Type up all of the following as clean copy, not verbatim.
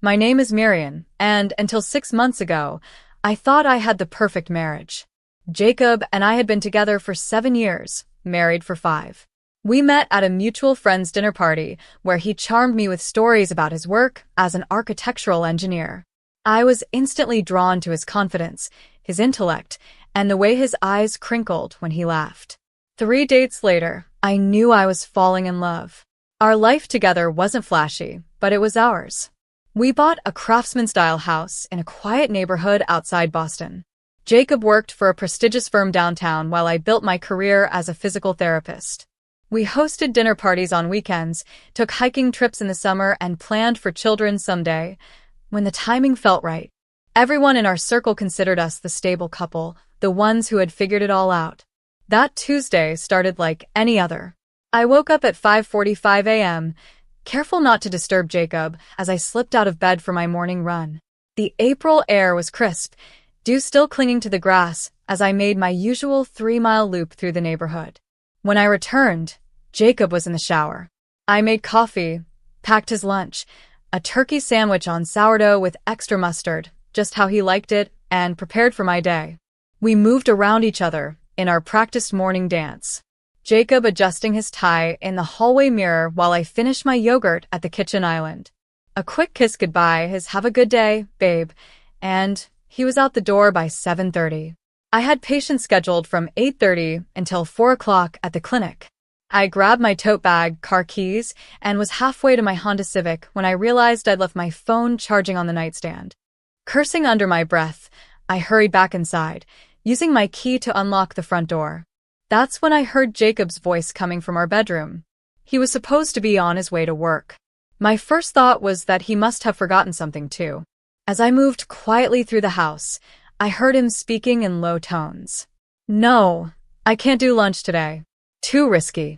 My name is Miriam, and until 6 months ago, I thought I had the perfect marriage. Jacob and I had been together for 7 years, married for 5. We met at a mutual friend's dinner party, where he charmed me with stories about his work as an architectural engineer. I was instantly drawn to his confidence, his intellect, and the way his eyes crinkled when he laughed. 3 dates later, I knew I was falling in love. Our life together wasn't flashy, but it was ours. We bought a craftsman-style house in a quiet neighborhood outside Boston. Jacob worked for a prestigious firm downtown while I built my career as a physical therapist. We hosted dinner parties on weekends, took hiking trips in the summer, and planned for children someday, when the timing felt right. Everyone in our circle considered us the stable couple, the ones who had figured it all out. That Tuesday started like any other. I woke up at 5:45 a.m., careful not to disturb Jacob as I slipped out of bed for my morning run. The April air was crisp, dew still clinging to the grass as I made my usual 3-mile loop through the neighborhood. When I returned, Jacob was in the shower. I made coffee, packed his lunch, a turkey sandwich on sourdough with extra mustard, just how he liked it, and prepared for my day. We moved around each other in our practiced morning dance. Jacob adjusting his tie in the hallway mirror while I finished my yogurt at the kitchen island. A quick kiss goodbye, his "have a good day, babe," and he was out the door by 7:30. I had patients scheduled from 8:30 until 4 o'clock at the clinic. I grabbed my tote bag, car keys, and was halfway to my Honda Civic when I realized I'd left my phone charging on the nightstand. Cursing under my breath, I hurried back inside, using my key to unlock the front door. That's when I heard Jacob's voice coming from our bedroom. He was supposed to be on his way to work. My first thought was that he must have forgotten something too. As I moved quietly through the house, I heard him speaking in low tones. "No, I can't do lunch today. Too risky."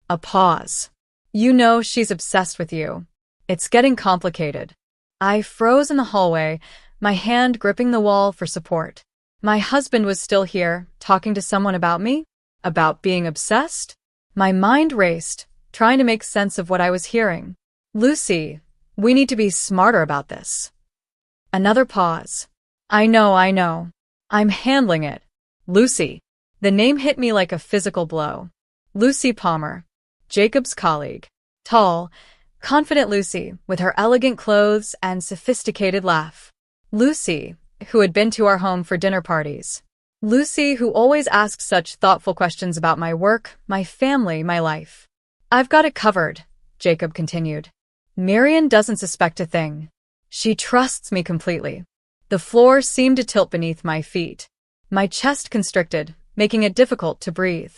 A pause. "You know she's obsessed with you. It's getting complicated." I froze in the hallway, my hand gripping the wall for support. My husband was still here, talking to someone about me? About being obsessed? My mind raced, trying to make sense of what I was hearing. "Lucy, we need to be smarter about this." Another pause. I know. I'm handling it." Lucy. The name hit me like a physical blow. Lucy Palmer, Jacob's colleague. Tall, confident Lucy, with her elegant clothes and sophisticated laugh. Lucy, who had been to our home for dinner parties. Lucy, who always asked such thoughtful questions about my work, my family, my life. "I've got it covered," Jacob continued. "Miriam doesn't suspect a thing. She trusts me completely." The floor seemed to tilt beneath my feet. My chest constricted, making it difficult to breathe.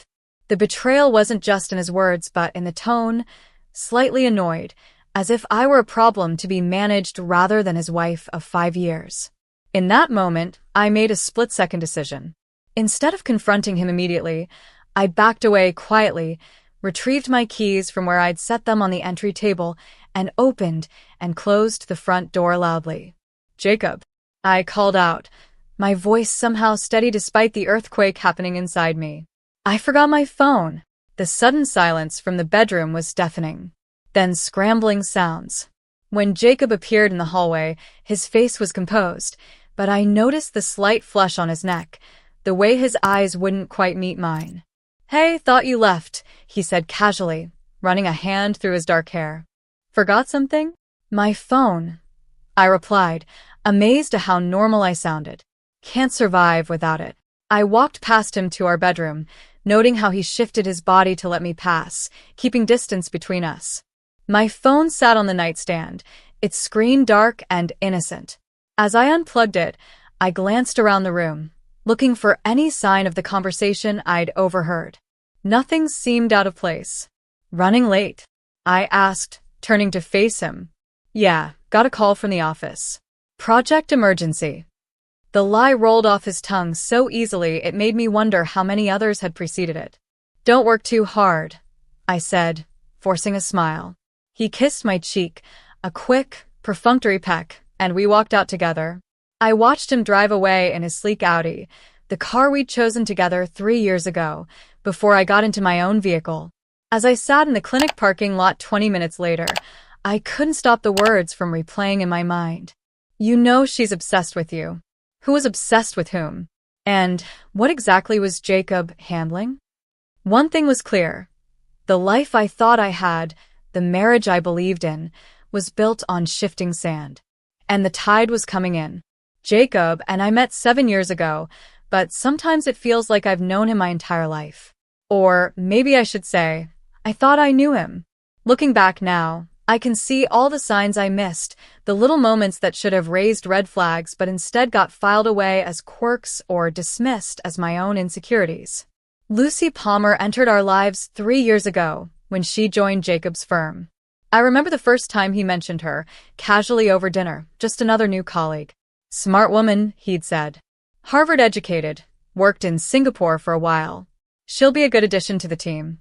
The betrayal wasn't just in his words, but in the tone, slightly annoyed, as if I were a problem to be managed rather than his wife of 5 years. In that moment, I made a split-second decision. Instead of confronting him immediately, I backed away quietly, retrieved my keys from where I'd set them on the entry table, and opened and closed the front door loudly. "Jacob," I called out, my voice somehow steady despite the earthquake happening inside me. I forgot my phone. The sudden silence from the bedroom was deafening. Then scrambling sounds. When Jacob appeared in the hallway, his face was composed, but I noticed the slight flush on his neck, the way his eyes wouldn't quite meet mine. "Hey, thought you left," he said casually, running a hand through his dark hair. "Forgot something?" "My phone," I replied, amazed at how normal I sounded. "Can't survive without it." I walked past him to our bedroom, noting how he shifted his body to let me pass, keeping distance between us. My phone sat on the nightstand, its screen dark and innocent. As I unplugged it, I glanced around the room, looking for any sign of the conversation I'd overheard. Nothing seemed out of place. "Running late?" I asked, turning to face him. "Yeah, got a call from the office. Project emergency." The lie rolled off his tongue so easily it made me wonder how many others had preceded it. "Don't work too hard," I said, forcing a smile. He kissed my cheek, a quick, perfunctory peck, and we walked out together. I watched him drive away in his sleek Audi, the car we'd chosen together 3 years ago, before I got into my own vehicle. As I sat in the clinic parking lot 20 minutes later, I couldn't stop the words from replaying in my mind. You know she's obsessed with you. Who was obsessed with whom? And what exactly was Jacob handling? One thing was clear. The life I thought I had, the marriage I believed in, was built on shifting sand. And the tide was coming in. Jacob and I met 7 years ago, but sometimes it feels like I've known him my entire life. Or maybe I should say, I thought I knew him. Looking back now, I can see all the signs I missed, the little moments that should have raised red flags but instead got filed away as quirks or dismissed as my own insecurities. Lucy Palmer entered our lives 3 years ago when she joined Jacob's firm. I remember the first time he mentioned her, casually over dinner, just another new colleague. Smart woman, he'd said. Harvard educated, worked in Singapore for a while. She'll be a good addition to the team.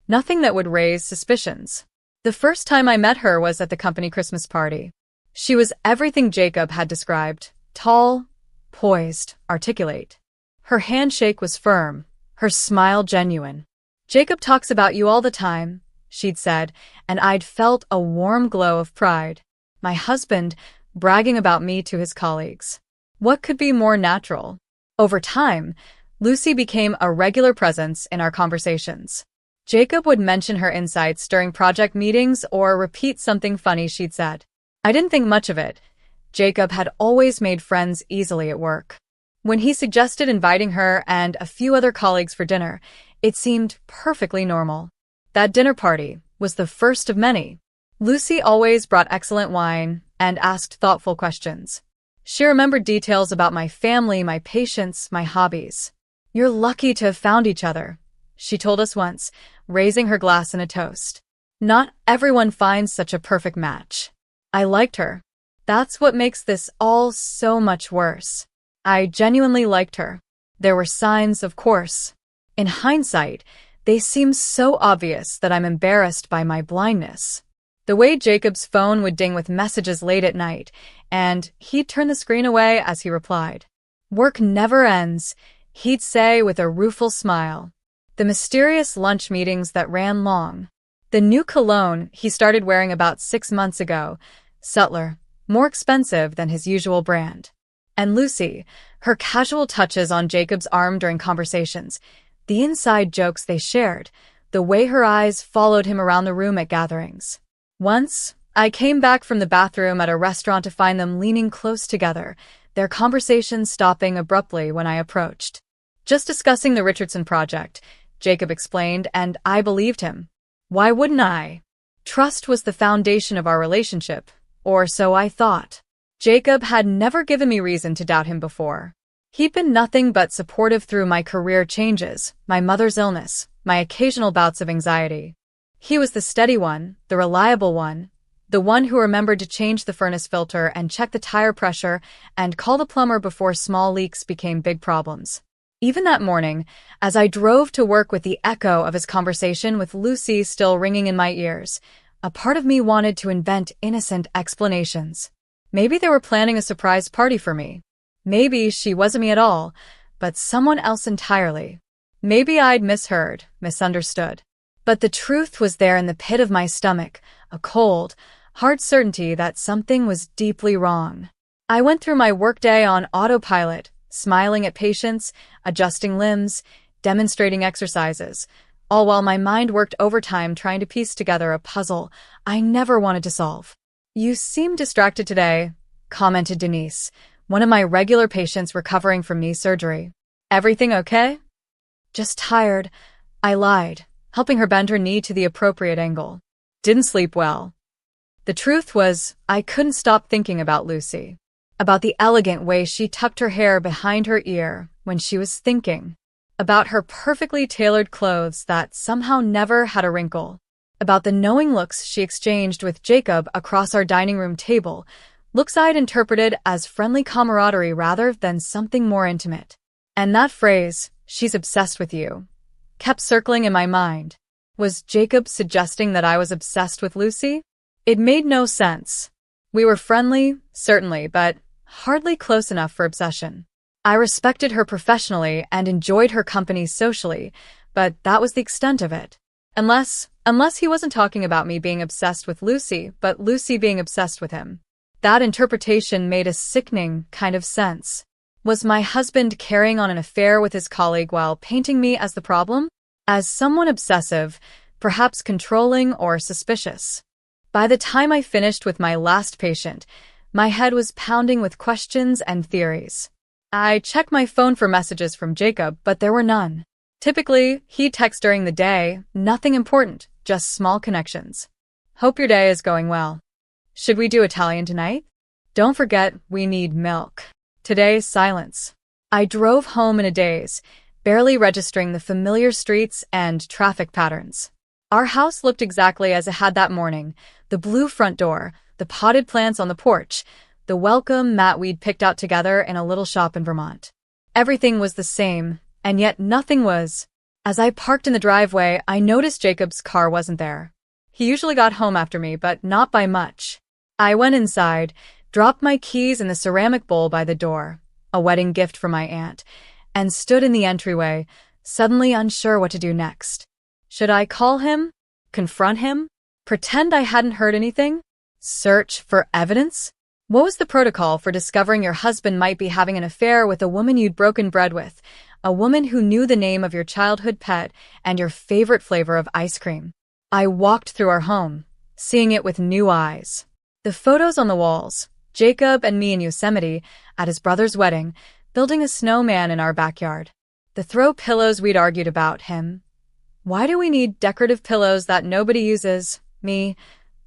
Nothing that would raise suspicions. The first time I met her was at the company Christmas party. She was everything Jacob had described. Tall, poised, articulate. Her handshake was firm, her smile genuine. Jacob talks about you all the time, she'd said, and I'd felt a warm glow of pride. My husband bragging about me to his colleagues. What could be more natural? Over time, Lucy became a regular presence in our conversations. Jacob would mention her insights during project meetings or repeat something funny she'd said. I didn't think much of it. Jacob had always made friends easily at work. When he suggested inviting her and a few other colleagues for dinner, it seemed perfectly normal. That dinner party was the first of many. Lucy always brought excellent wine and asked thoughtful questions. She remembered details about my family, my patients, my hobbies. You're lucky to have found each other, she told us once, raising her glass in a toast. Not everyone finds such a perfect match. I liked her. That's what makes this all so much worse. I genuinely liked her. There were signs, of course. In hindsight, they seem so obvious that I'm embarrassed by my blindness. The way Jacob's phone would ding with messages late at night, and he'd turn the screen away as he replied. Work never ends, he'd say with a rueful smile. The mysterious lunch meetings that ran long. The new cologne he started wearing about 6 months ago, subtler, more expensive than his usual brand. And Lucy, her casual touches on Jacob's arm during conversations, the inside jokes they shared, the way her eyes followed him around the room at gatherings. Once, I came back from the bathroom at a restaurant to find them leaning close together, their conversation stopping abruptly when I approached. Just discussing the Richardson project, Jacob explained, and I believed him. Why wouldn't I? Trust was the foundation of our relationship, or so I thought. Jacob had never given me reason to doubt him before. He'd been nothing but supportive through my career changes, my mother's illness, my occasional bouts of anxiety. He was the steady one, the reliable one, the one who remembered to change the furnace filter and check the tire pressure and call the plumber before small leaks became big problems. Even that morning, as I drove to work with the echo of his conversation with Lucy still ringing in my ears, a part of me wanted to invent innocent explanations. Maybe they were planning a surprise party for me. Maybe she wasn't me at all, but someone else entirely. Maybe I'd misheard, misunderstood. But the truth was there in the pit of my stomach, a cold, hard certainty that something was deeply wrong. I went through my workday on autopilot, smiling at patients, adjusting limbs, demonstrating exercises, all while my mind worked overtime trying to piece together a puzzle I never wanted to solve. You seem distracted today, commented Denise, one of my regular patients recovering from knee surgery. Everything okay? Just tired, I lied, helping her bend her knee to the appropriate angle. Didn't sleep well. The truth was, I couldn't stop thinking about Lucy. About the elegant way she tucked her hair behind her ear when she was thinking. About her perfectly tailored clothes that somehow never had a wrinkle. About the knowing looks she exchanged with Jacob across our dining room table, looks I'd interpreted as friendly camaraderie rather than something more intimate. And that phrase, she's obsessed with you, kept circling in my mind. Was Jacob suggesting that I was obsessed with Lucy? It made no sense. We were friendly, certainly, but hardly close enough for obsession. I respected her professionally and enjoyed her company socially, but that was the extent of it. Unless, Unless he wasn't talking about me being obsessed with Lucy, but Lucy being obsessed with him. That interpretation made a sickening kind of sense. Was my husband carrying on an affair with his colleague while painting me as the problem? As someone obsessive, perhaps controlling or suspicious. By the time I finished with my last patient, my head was pounding with questions and theories. I checked my phone for messages from Jacob, but there were none. Typically, he'd text during the day, nothing important, just small connections. Hope your day is going well. Should we do Italian tonight? Don't forget, we need milk. Today, silence. I drove home in a daze, barely registering the familiar streets and traffic patterns. Our house looked exactly as it had that morning. The blue front door, the potted plants on the porch, the welcome mat we'd picked out together in a little shop in Vermont. Everything was the same, and yet nothing was. As I parked in the driveway, I noticed Jacob's car wasn't there. He usually got home after me, but not by much. I went inside, dropped my keys in the ceramic bowl by the door, a wedding gift from my aunt, and stood in the entryway, suddenly unsure what to do next. Should I call him? Confront him? Pretend I hadn't heard anything? Search for evidence? What was the protocol for discovering your husband might be having an affair with a woman you'd broken bread with, a woman who knew the name of your childhood pet and your favorite flavor of ice cream? I walked through our home, seeing it with new eyes. The photos on the walls, Jacob and me in Yosemite, at his brother's wedding, building a snowman in our backyard. The throw pillows we'd argued about him. Why do we need decorative pillows that nobody uses? Me.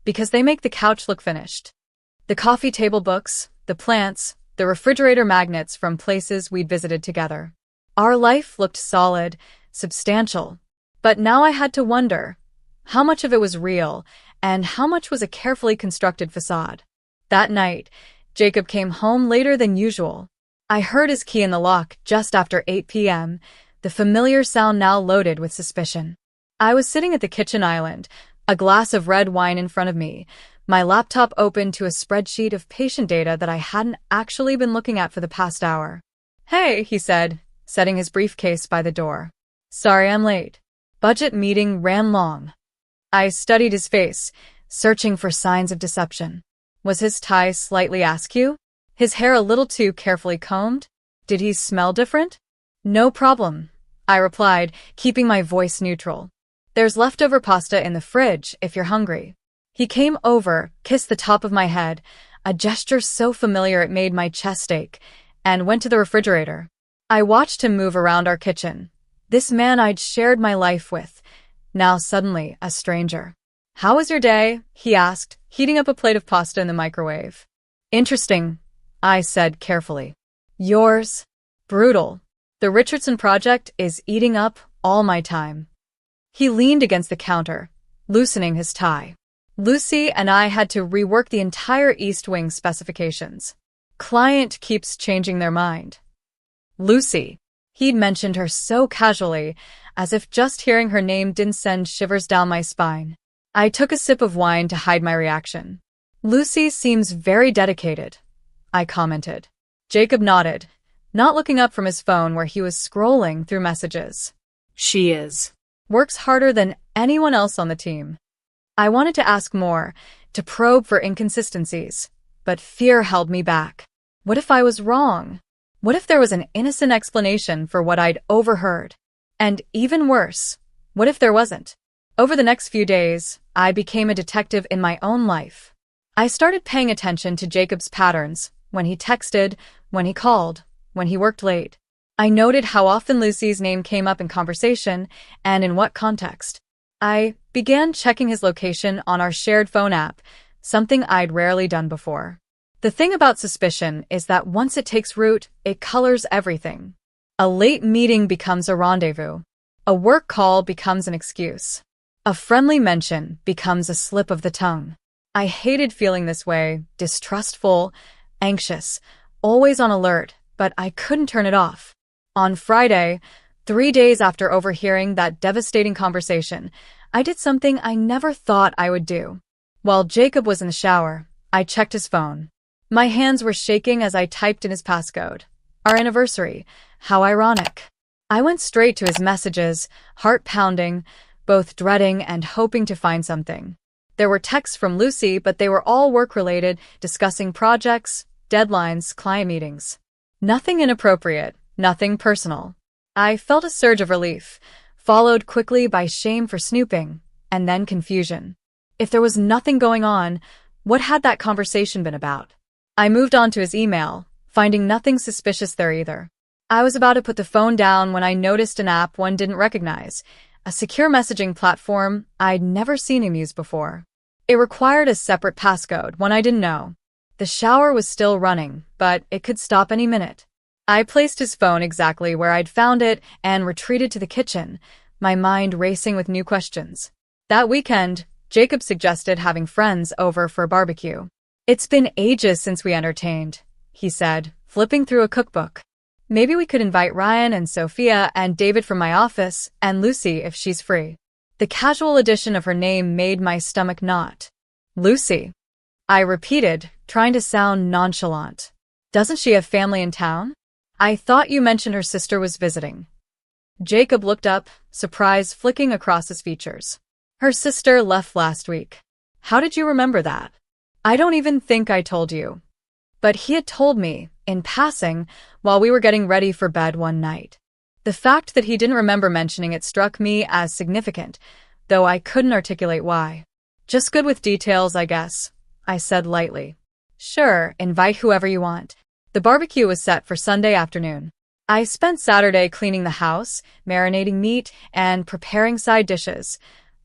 Because they make the couch look finished. The coffee table books, the plants, the refrigerator magnets from places we'd visited together. Our life looked solid, substantial. But now I had to wonder, how much of it was real, and how much was a carefully constructed facade? That night, Jacob came home later than usual. I heard his key in the lock just after 8 p.m., the familiar sound now loaded with suspicion. I was sitting at the kitchen island, a glass of red wine in front of me, my laptop open to a spreadsheet of patient data that I hadn't actually been looking at for the past hour. "Hey," he said, setting his briefcase by the door. "Sorry I'm late. Budget meeting ran long." I studied his face, searching for signs of deception. Was his tie slightly askew? His hair a little too carefully combed? Did he smell different? "No problem," I replied, keeping my voice neutral. "There's leftover pasta in the fridge if you're hungry." He came over, kissed the top of my head, a gesture so familiar it made my chest ache, and went to the refrigerator. I watched him move around our kitchen. This man I'd shared my life with, now suddenly a stranger. "How was your day?" he asked, heating up a plate of pasta in the microwave. "Interesting," I said carefully. "Yours?" "Brutal. The Richardson project is eating up all my time." He leaned against the counter, loosening his tie. "Lucy and I had to rework the entire East Wing specifications. Client keeps changing their mind." Lucy. He'd mentioned her so casually, as if just hearing her name didn't send shivers down my spine. I took a sip of wine to hide my reaction. "Lucy seems very dedicated," I commented. Jacob nodded, not looking up from his phone where he was scrolling through messages. "She is. Works harder than anyone else on the team." I wanted to ask more, to probe for inconsistencies, but fear held me back. What if I was wrong? What if there was an innocent explanation for what I'd overheard? And even worse, what if there wasn't? Over the next few days, I became a detective in my own life. I started paying attention to Jacob's patterns, when he texted, when he called, when he worked late. I noted how often Lucy's name came up in conversation and in what context. I began checking his location on our shared phone app, something I'd rarely done before. The thing about suspicion is that once it takes root, it colors everything. A late meeting becomes a rendezvous. A work call becomes an excuse. A friendly mention becomes a slip of the tongue. I hated feeling this way, distrustful, anxious, always on alert, but I couldn't turn it off. On Friday, 3 days after overhearing that devastating conversation, I did something I never thought I would do. While Jacob was in the shower, I checked his phone. My hands were shaking as I typed in his passcode. Our anniversary. How ironic. I went straight to his messages, heart pounding, both dreading and hoping to find something. There were texts from Lucy, but they were all work-related, discussing projects, deadlines, client meetings. Nothing inappropriate, nothing personal. I felt a surge of relief, followed quickly by shame for snooping, and then confusion. If there was nothing going on, what had that conversation been about? I moved on to his email, finding nothing suspicious there either. I was about to put the phone down when I noticed an app one didn't recognize, a secure messaging platform I'd never seen him use before. It required a separate passcode, one I didn't know. The shower was still running, but it could stop any minute. I placed his phone exactly where I'd found it and retreated to the kitchen, my mind racing with new questions. That weekend, Jacob suggested having friends over for a barbecue. "It's been ages since we entertained," he said, flipping through a cookbook. "Maybe we could invite Ryan and Sophia and David from my office and Lucy if she's free." The casual addition of her name made my stomach knot. "Lucy," I repeated, trying to sound nonchalant. "Doesn't she have family in town? I thought you mentioned her sister was visiting." Jacob looked up, surprise flicking across his features. "Her sister left last week." "How did you remember that?" "I don't even think I told you." But he had told me, in passing, while we were getting ready for bed one night. The fact that he didn't remember mentioning it struck me as significant, though I couldn't articulate why. "Just good with details, I guess," I said lightly. "Sure, invite whoever you want." The barbecue was set for Sunday afternoon. I spent Saturday cleaning the house, marinating meat, and preparing side dishes,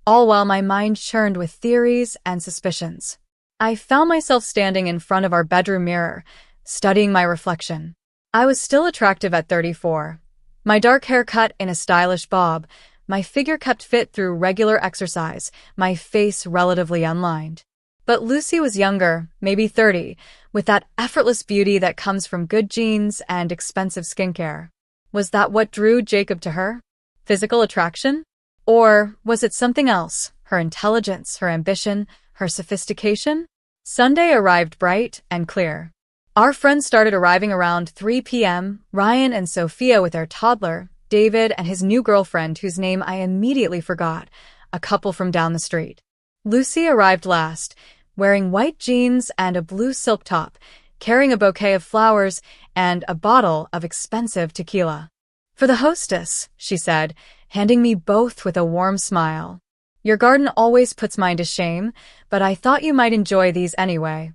all while my mind churned with theories and suspicions. I found myself standing in front of our bedroom mirror, studying my reflection. I was still attractive at 34. My dark hair cut in a stylish bob, my figure kept fit through regular exercise, my face relatively unlined. But Lucy was younger, maybe 30, with that effortless beauty that comes from good genes and expensive skincare. Was that what drew Jacob to her? Physical attraction? Or was it something else? Her intelligence, her ambition, her sophistication? Sunday arrived bright and clear. Our friends started arriving around 3 p.m., Ryan and Sophia with their toddler, David and his new girlfriend whose name I immediately forgot, a couple from down the street. Lucy arrived last, wearing white jeans and a blue silk top, carrying a bouquet of flowers and a bottle of expensive tequila. "For the hostess," she said, handing me both with a warm smile. "Your garden always puts mine to shame, but I thought you might enjoy these anyway."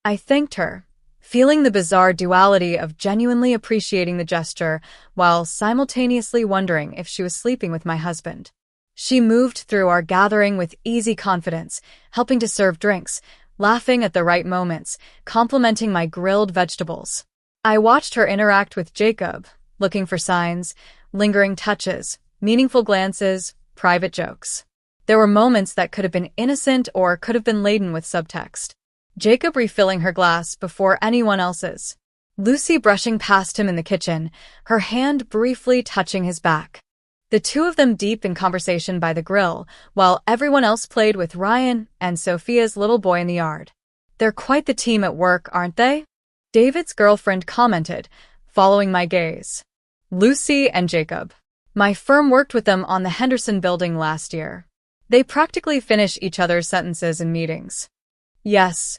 I thanked her, feeling the bizarre duality of genuinely appreciating the gesture while simultaneously wondering if she was sleeping with my husband. She moved through our gathering with easy confidence, helping to serve drinks, laughing at the right moments, complimenting my grilled vegetables. I watched her interact with Jacob, looking for signs, lingering touches, meaningful glances, private jokes. There were moments that could have been innocent or could have been laden with subtext. Jacob refilling her glass before anyone else's. Lucy brushing past him in the kitchen, her hand briefly touching his back. The two of them deep in conversation by the grill, while everyone else played with Ryan and Sophia's little boy in the yard. "They're quite the team at work, aren't they?" David's girlfriend commented, following my gaze. "Lucy and Jacob. My firm worked with them on the Henderson building last year. They practically finish each other's sentences in meetings." "Yes,"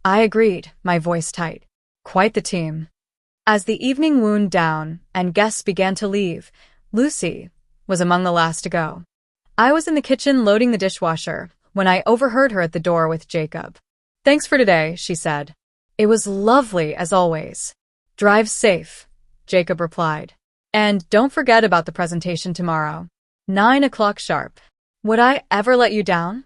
I agreed, my voice tight. "Quite the team." As the evening wound down and guests began to leave, Lucy was among the last to go. I was in the kitchen loading the dishwasher when I overheard her at the door with Jacob. "Thanks for today," she said. "It was lovely as always." "Drive safe," Jacob replied. "And don't forget about the presentation tomorrow. 9 o'clock sharp." "Would I ever let you down?"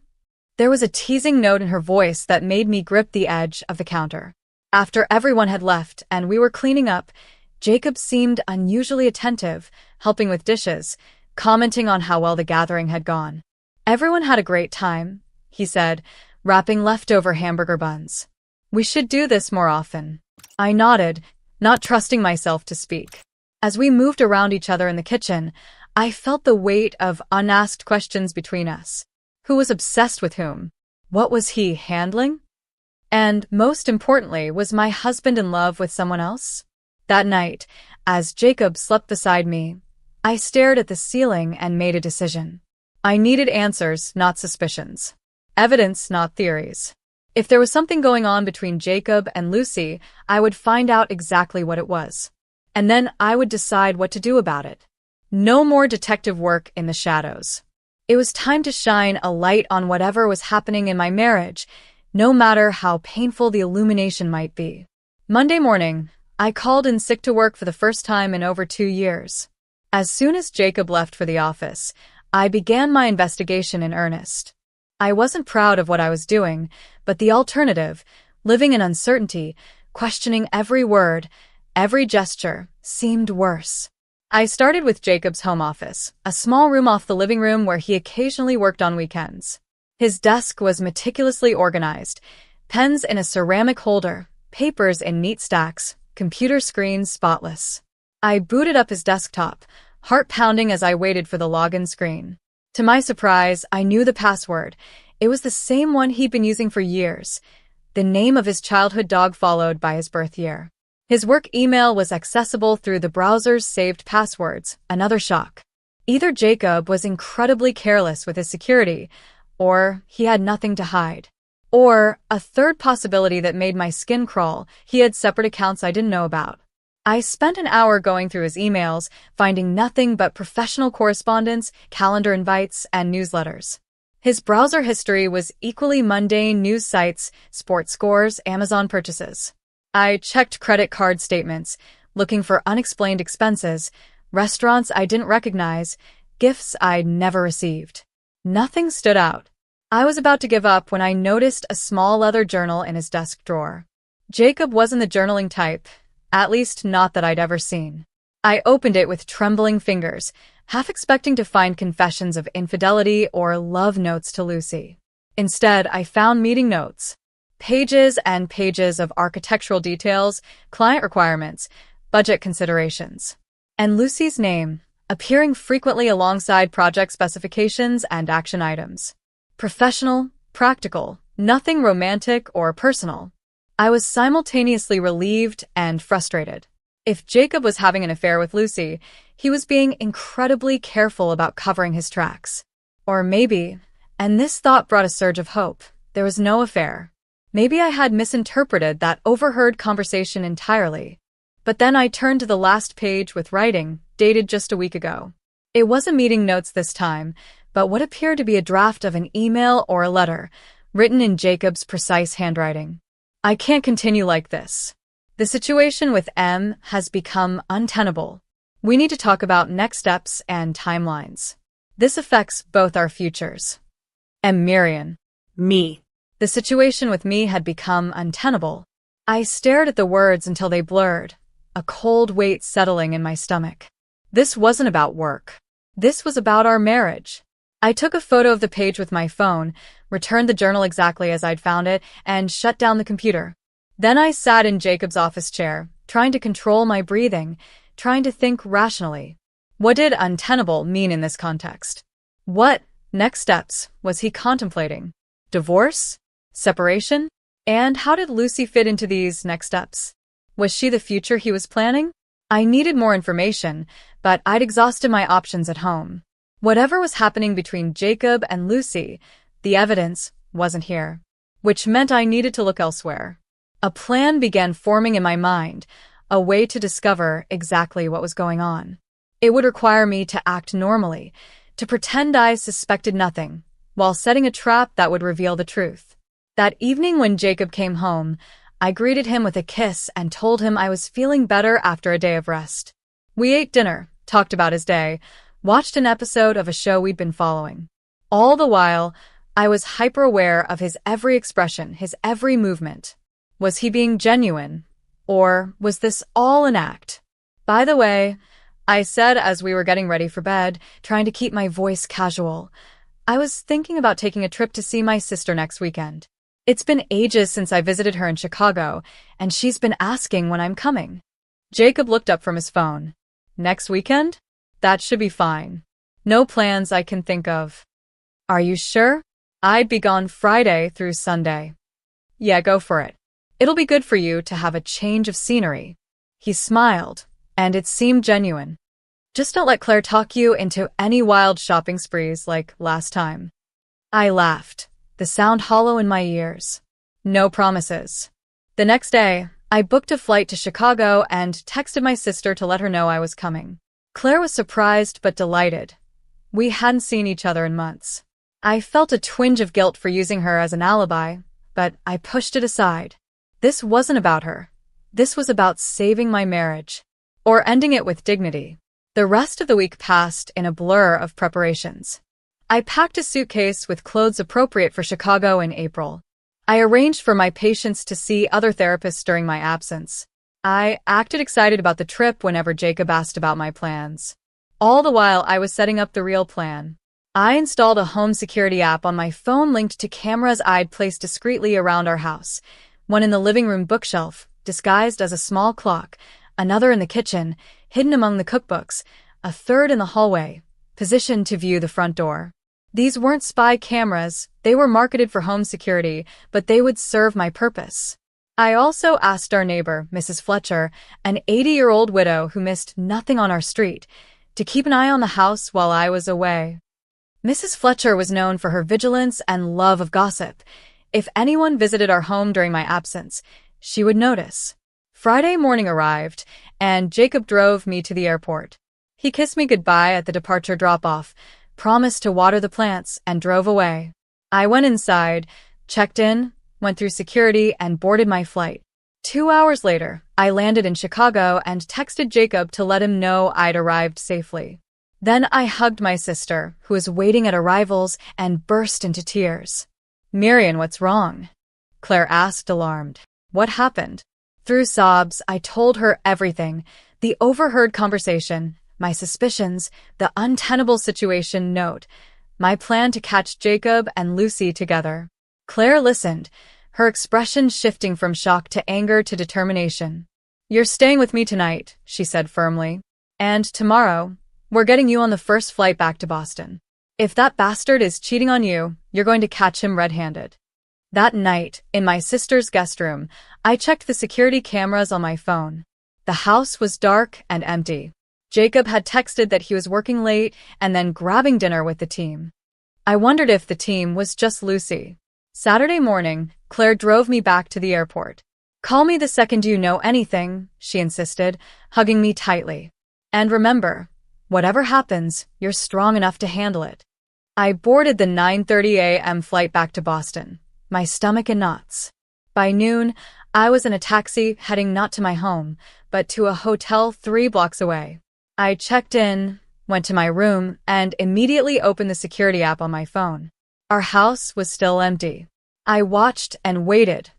There was a teasing note in her voice that made me grip the edge of the counter. After everyone had left and we were cleaning up, Jacob seemed unusually attentive, helping with dishes, commenting on how well the gathering had gone. "Everyone had a great time," he said, wrapping leftover hamburger buns. "We should do this more often." I nodded, not trusting myself to speak. As we moved around each other in the kitchen, I felt the weight of unasked questions between us. Who was obsessed with whom? What was he handling? And, most importantly, was my husband in love with someone else? That night, as Jacob slept beside me, I stared at the ceiling and made a decision. I needed answers, not suspicions. Evidence, not theories. If there was something going on between Jacob and Lucy, I would find out exactly what it was. And then I would decide what to do about it. No more detective work in the shadows. It was time to shine a light on whatever was happening in my marriage, no matter how painful the illumination might be. Monday morning, I called in sick to work for the first time in over 2 years. As soon as Jacob left for the office, I began my investigation in earnest. I wasn't proud of what I was doing, but the alternative, living in uncertainty, questioning every word, every gesture, seemed worse. I started with Jacob's home office, a small room off the living room where he occasionally worked on weekends. His desk was meticulously organized, pens in a ceramic holder, papers in neat stacks, computer screens spotless. I booted up his desktop, heart pounding as I waited for the login screen. To my surprise, I knew the password. It was the same one he'd been using for years, the name of his childhood dog followed by his birth year. His work email was accessible through the browser's saved passwords, another shock. Either Jacob was incredibly careless with his security, or he had nothing to hide. Or, a third possibility that made my skin crawl, he had separate accounts I didn't know about. I spent an hour going through his emails, finding nothing but professional correspondence, calendar invites, and newsletters. His browser history was equally mundane: news sites, sports scores, Amazon purchases. I checked credit card statements, looking for unexplained expenses, restaurants I didn't recognize, gifts I'd never received. Nothing stood out. I was about to give up when I noticed a small leather journal in his desk drawer. Jacob wasn't the journaling type, at least not that I'd ever seen. I opened it with trembling fingers, half expecting to find confessions of infidelity or love notes to Lucy. Instead, I found meeting notes. Pages and pages of architectural details, client requirements, budget considerations. And Lucy's name, appearing frequently alongside project specifications and action items. Professional, practical, nothing romantic or personal. I was simultaneously relieved and frustrated. If Jacob was having an affair with Lucy, he was being incredibly careful about covering his tracks. Or maybe, and this thought brought a surge of hope, there was no affair. Maybe I had misinterpreted that overheard conversation entirely. But then I turned to the last page with writing, dated just a week ago. It wasn't meeting notes this time, but what appeared to be a draft of an email or a letter, written in Jacob's precise handwriting. I can't continue like this. The situation with M has become untenable. We need to talk about next steps and timelines. This affects both our futures. M. Miriam. Me. The situation with me had become untenable. I stared at the words until they blurred, a cold weight settling in my stomach. This wasn't about work. This was about our marriage. I took a photo of the page with my phone, returned the journal exactly as I'd found it, and shut down the computer. Then I sat in Jacob's office chair, trying to control my breathing, trying to think rationally. What did untenable mean in this context? What next steps was he contemplating? Divorce? Separation? And how did Lucy fit into these next steps? Was she the future he was planning? I needed more information, but I'd exhausted my options at home. Whatever was happening between Jacob and Lucy, the evidence wasn't here, which meant I needed to look elsewhere. A plan began forming in my mind, a way to discover exactly what was going on. It would require me to act normally, to pretend I suspected nothing, while setting a trap that would reveal the truth. That evening when Jacob came home, I greeted him with a kiss and told him I was feeling better after a day of rest. We ate dinner, talked about his day, watched an episode of a show we'd been following. All the while, I was hyper-aware of his every expression, his every movement. Was he being genuine? Or was this all an act? By the way, I said as we were getting ready for bed, trying to keep my voice casual, I was thinking about taking a trip to see my sister next weekend. It's been ages since I visited her in Chicago, and she's been asking when I'm coming. Jacob looked up from his phone. Next weekend? That should be fine. No plans I can think of. Are you sure? I'd be gone Friday through Sunday. Yeah, go for it. It'll be good for you to have a change of scenery. He smiled, and it seemed genuine. Just don't let Claire talk you into any wild shopping sprees like last time. I laughed, the sound hollow in my ears. No promises. The next day, I booked a flight to Chicago and texted my sister to let her know I was coming. Claire was surprised but delighted. We hadn't seen each other in months. I felt a twinge of guilt for using her as an alibi, but I pushed it aside. This wasn't about her. This was about saving my marriage. Or ending it with dignity. The rest of the week passed in a blur of preparations. I packed a suitcase with clothes appropriate for Chicago in April. I arranged for my patients to see other therapists during my absence. I acted excited about the trip whenever Jacob asked about my plans. All the while, I was setting up the real plan. I installed a home security app on my phone linked to cameras I'd placed discreetly around our house. One in the living room bookshelf, disguised as a small clock, another in the kitchen, hidden among the cookbooks, a third in the hallway, positioned to view the front door. These weren't spy cameras, they were marketed for home security, but they would serve my purpose. I also asked our neighbor, Mrs. Fletcher, an 80-year-old widow who missed nothing on our street, to keep an eye on the house while I was away. Mrs. Fletcher was known for her vigilance and love of gossip. If anyone visited our home during my absence, she would notice. Friday morning arrived, and Jacob drove me to the airport. He kissed me goodbye at the departure drop-off, promised to water the plants, and drove away. I went inside, checked in, went through security, and boarded my flight. 2 hours later, I landed in Chicago and texted Jacob to let him know I'd arrived safely. Then I hugged my sister, who was waiting at arrivals, and burst into tears. "Miriam, what's wrong?" Claire asked, alarmed. "What happened?" Through sobs, I told her everything, the overheard conversation, my suspicions, the untenable situation note, my plan to catch Jacob and Lucy together. Claire listened, her expression shifting from shock to anger to determination. "You're staying with me tonight," she said firmly. "And tomorrow, we're getting you on the first flight back to Boston. If that bastard is cheating on you, you're going to catch him red-handed." That night, in my sister's guest room, I checked the security cameras on my phone. The house was dark and empty. Jacob had texted that he was working late and then grabbing dinner with the team. I wondered if the team was just Lucy. Saturday morning, Claire drove me back to the airport. "Call me the second you know anything," she insisted, hugging me tightly. "And remember, whatever happens, you're strong enough to handle it." I boarded the 9:30 a.m. flight back to Boston, my stomach in knots. By noon, I was in a taxi heading not to my home, but to a hotel 3 blocks away. I checked in, went to my room, and immediately opened the security app on my phone. Our house was still empty. I watched and waited,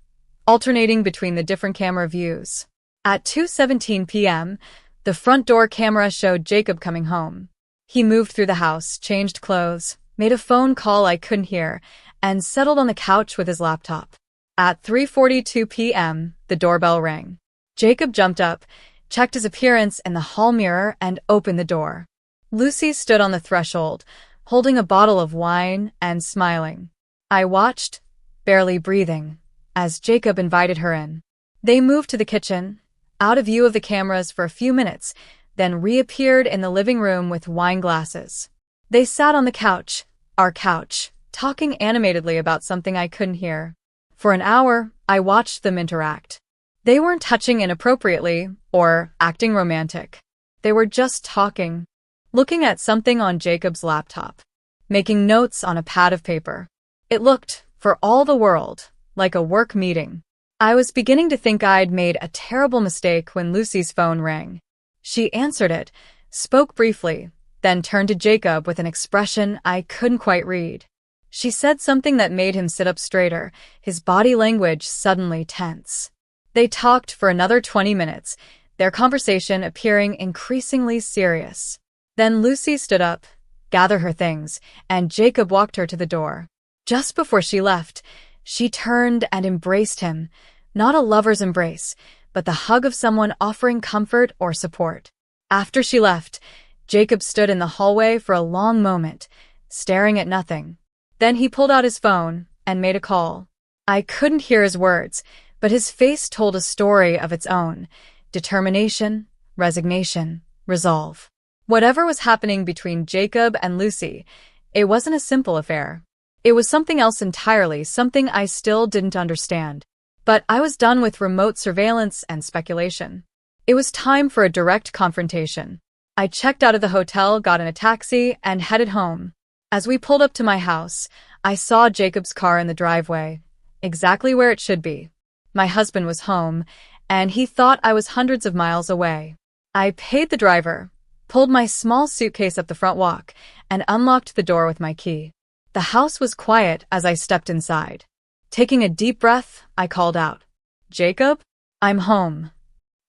alternating between the different camera views. At 2:17 p.m., the front door camera showed Jacob coming home. He moved through the house, changed clothes, made a phone call I couldn't hear, and settled on the couch with his laptop. At 3:42 p.m., the doorbell rang. Jacob jumped up, checked his appearance in the hall mirror, and opened the door. Lucy stood on the threshold, holding a bottle of wine and smiling. I watched, barely breathing, as Jacob invited her in. They moved to the kitchen, out of view of the cameras for a few minutes, then reappeared in the living room with wine glasses. They sat on the couch, our couch, talking animatedly about something I couldn't hear. For an hour, I watched them interact. They weren't touching inappropriately or acting romantic. They were just talking, looking at something on Jacob's laptop, making notes on a pad of paper. It looked, for all the world, like a work meeting. I was beginning to think I'd made a terrible mistake when Lucy's phone rang. She answered it, spoke briefly, then turned to Jacob with an expression I couldn't quite read. She said something that made him sit up straighter, his body language suddenly tense. They talked for another 20 minutes, their conversation appearing increasingly serious. Then Lucy stood up, gathered her things, and Jacob walked her to the door. Just before she left, she turned and embraced him, not a lover's embrace, but the hug of someone offering comfort or support. After she left, Jacob stood in the hallway for a long moment, staring at nothing. Then he pulled out his phone and made a call. I couldn't hear his words, but his face told a story of its own: determination, resignation, resolve. Whatever was happening between Jacob and Lucy, it wasn't a simple affair. It was something else entirely, something I still didn't understand. But I was done with remote surveillance and speculation. It was time for a direct confrontation. I checked out of the hotel, got in a taxi, and headed home. As we pulled up to my house, I saw Jacob's car in the driveway, exactly where it should be. My husband was home, and he thought I was hundreds of miles away. I paid the driver, pulled my small suitcase up the front walk, and unlocked the door with my key. The house was quiet as I stepped inside. Taking a deep breath, I called out, "Jacob, I'm home."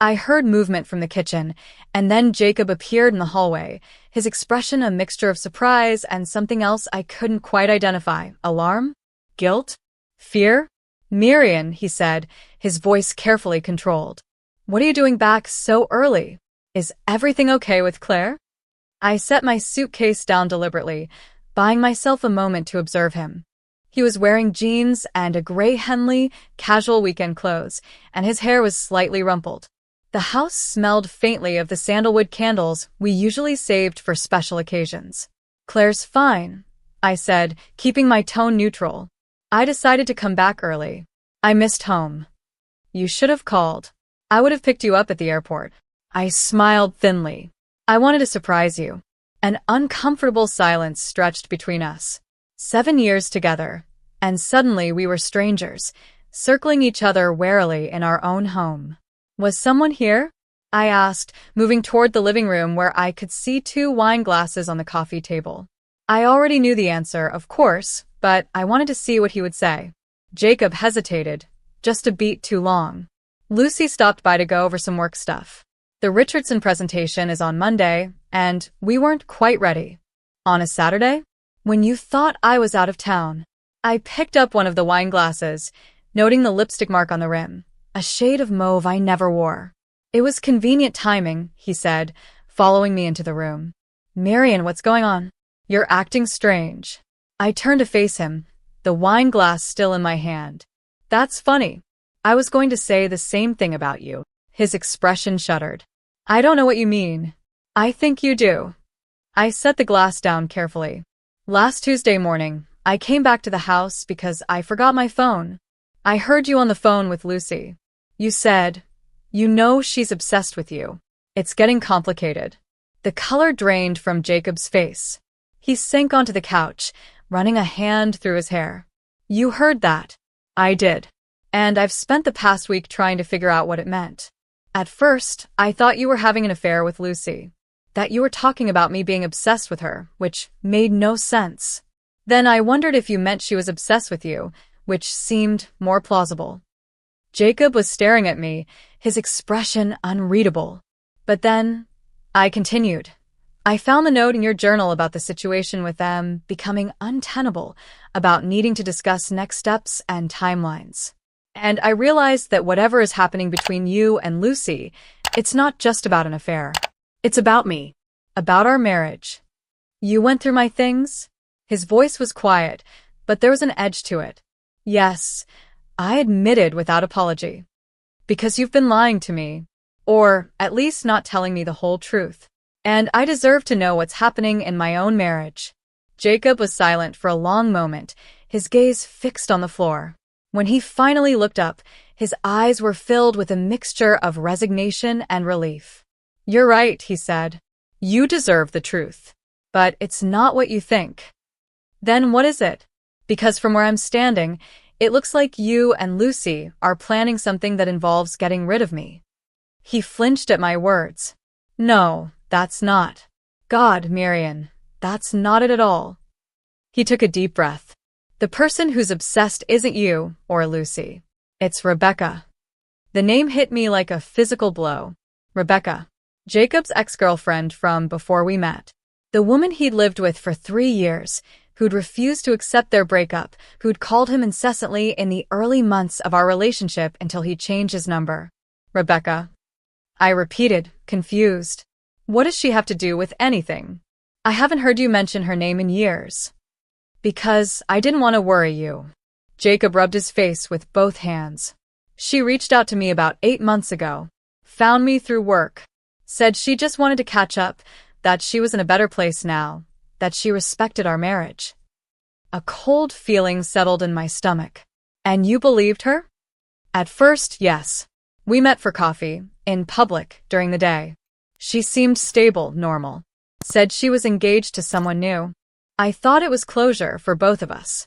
I heard movement from the kitchen, and then Jacob appeared in the hallway, his expression a mixture of surprise and something else I couldn't quite identify. Alarm? Guilt? Fear? "Marian," he said, his voice carefully controlled. "What are you doing back so early? Is everything okay with Claire?" I set my suitcase down deliberately, buying myself a moment to observe him. He was wearing jeans and a gray Henley, casual weekend clothes, and his hair was slightly rumpled. The house smelled faintly of the sandalwood candles we usually saved for special occasions. "Claire's fine," I said, keeping my tone neutral. "I decided to come back early. I missed home." "You should have called. I would have picked you up at the airport." I smiled thinly. "I wanted to surprise you." An uncomfortable silence stretched between us. 7 years together, and suddenly we were strangers, circling each other warily in our own home. "Was someone here?" I asked, moving toward the living room where I could see 2 wine glasses on the coffee table. I already knew the answer, of course, but I wanted to see what he would say. Jacob hesitated, just a beat too long. "Lucy stopped by to go over some work stuff. The Richardson presentation is on Monday, and we weren't quite ready." "On a Saturday? When you thought I was out of town." I picked up one of the wine glasses, noting the lipstick mark on the rim, a shade of mauve I never wore. "It was convenient timing," he said, following me into the room. "Marian, what's going on? You're acting strange." I turned to face him, the wine glass still in my hand. "That's funny. I was going to say the same thing about you." His expression shuddered. "I don't know what you mean." "I think you do." I set the glass down carefully. "Last Tuesday morning, I came back to the house because I forgot my phone. I heard you on the phone with Lucy. You said, you know she's obsessed with you. It's getting complicated." The color drained from Jacob's face. He sank onto the couch, running a hand through his hair. "You heard that?" "I did. And I've spent the past week trying to figure out what it meant. At first, I thought you were having an affair with Lucy. That you were talking about me being obsessed with her, which made no sense. Then I wondered if you meant she was obsessed with you, which seemed more plausible." Jacob was staring at me, his expression unreadable. "But then," I continued, "I found the note in your journal about the situation with them becoming untenable, about needing to discuss next steps and timelines. And I realized that whatever is happening between you and Lucy, it's not just about an affair. It's about me. About our marriage." "You went through my things?" His voice was quiet, but there was an edge to it. "Yes," I admitted without apology. "Because you've been lying to me. Or, at least not telling me the whole truth. And I deserve to know what's happening in my own marriage." Jacob was silent for a long moment, his gaze fixed on the floor. When he finally looked up, his eyes were filled with a mixture of resignation and relief. "You're right," he said. "You deserve the truth. But it's not what you think." "Then what is it?" "Because from where I'm standing, it looks like you and Lucy are planning something that involves getting rid of me." He flinched at my words. "No, that's not. God, Marian, that's not it at all." He took a deep breath. "The person who's obsessed isn't you or Lucy. It's Rebecca." The name hit me like a physical blow. Rebecca. Jacob's ex-girlfriend from before we met. The woman he'd lived with for 3 years, who'd refused to accept their breakup, who'd called him incessantly in the early months of our relationship until he changed his number. "Rebecca." I repeated, confused. "What does she have to do with anything? I haven't heard you mention her name in years." "Because I didn't want to worry you." Jacob rubbed his face with both hands. "She reached out to me about 8 months ago. Found me through work. Said she just wanted to catch up, that she was in a better place now, that she respected our marriage. A cold feeling settled in my stomach. And you believed her? At first, yes. We met for coffee, in public, during the day. She seemed stable, normal. Said she was engaged to someone new. I thought it was closure for both of us.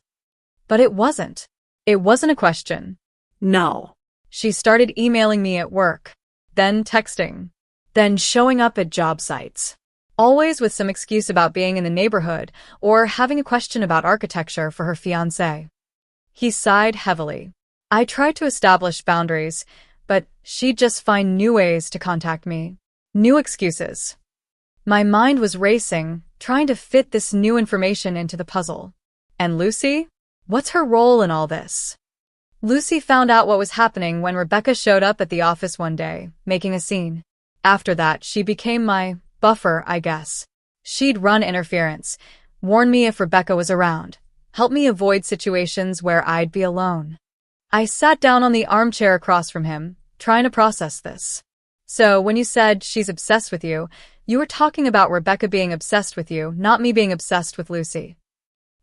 But it wasn't. It wasn't a question. No. She started emailing me at work, then texting, then showing up at job sites. Always with some excuse about being in the neighborhood or having a question about architecture for her fiancé. He sighed heavily. I tried to establish boundaries, but she'd just find new ways to contact me. New excuses. My mind was racing, trying to fit this new information into the puzzle. And Lucy? What's her role in all this? Lucy found out what was happening when Rebecca showed up at the office one day, making a scene. After that, she became my buffer, I guess. She'd run interference, warn me if Rebecca was around, help me avoid situations where I'd be alone. I sat down on the armchair across from him, trying to process this. So, when you said she's obsessed with you, you were talking about Rebecca being obsessed with you, not me being obsessed with Lucy.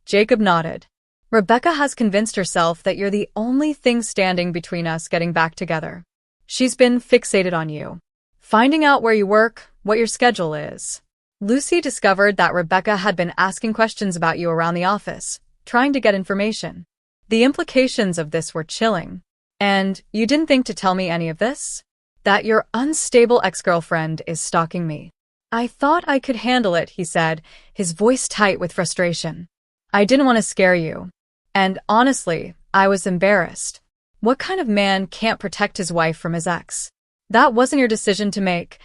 Jacob nodded. Rebecca has convinced herself that you're the only thing standing between us getting back together. She's been fixated on you. Finding out where you work, what your schedule is. Lucy discovered that Rebecca had been asking questions about you around the office, trying to get information. The implications of this were chilling. And you didn't think to tell me any of this? That your unstable ex-girlfriend is stalking me. I thought I could handle it, he said, his voice tight with frustration. I didn't want to scare you. And honestly, I was embarrassed. What kind of man can't protect his wife from his ex? That wasn't your decision to make,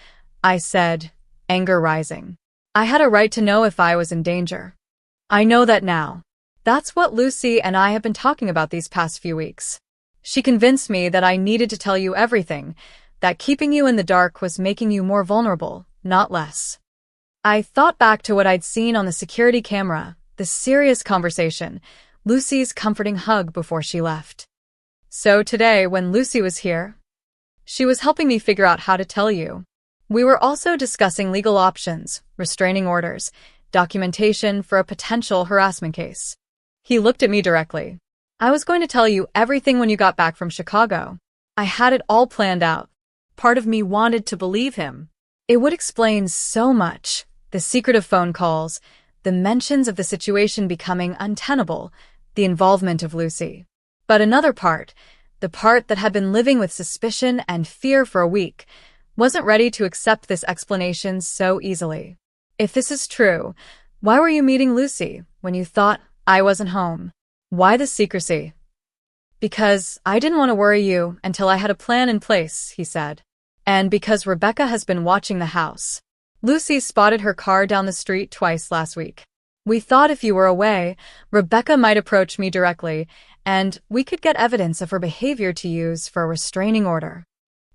I said, anger rising. I had a right to know if I was in danger. I know that now. That's what Lucy and I have been talking about these past few weeks. She convinced me that I needed to tell you everything, that keeping you in the dark was making you more vulnerable, not less. I thought back to what I'd seen on the security camera, the serious conversation, Lucy's comforting hug before she left. So today, when Lucy was here, she was helping me figure out how to tell you. We were also discussing legal options, restraining orders, documentation for a potential harassment case. He looked at me directly. I was going to tell you everything when you got back from Chicago. I had it all planned out. Part of me wanted to believe him. It would explain so much. The secretive phone calls, the mentions of the situation becoming untenable, the involvement of Lucy. But another part, the part that had been living with suspicion and fear for a week, wasn't ready to accept this explanation so easily. If this is true, why were you meeting Lucy when you thought I wasn't home? Why the secrecy? Because I didn't want to worry you until I had a plan in place, he said. And because Rebecca has been watching the house. Lucy spotted her car down the street twice last week. We thought if you were away, Rebecca might approach me directly, and we could get evidence of her behavior to use for a restraining order.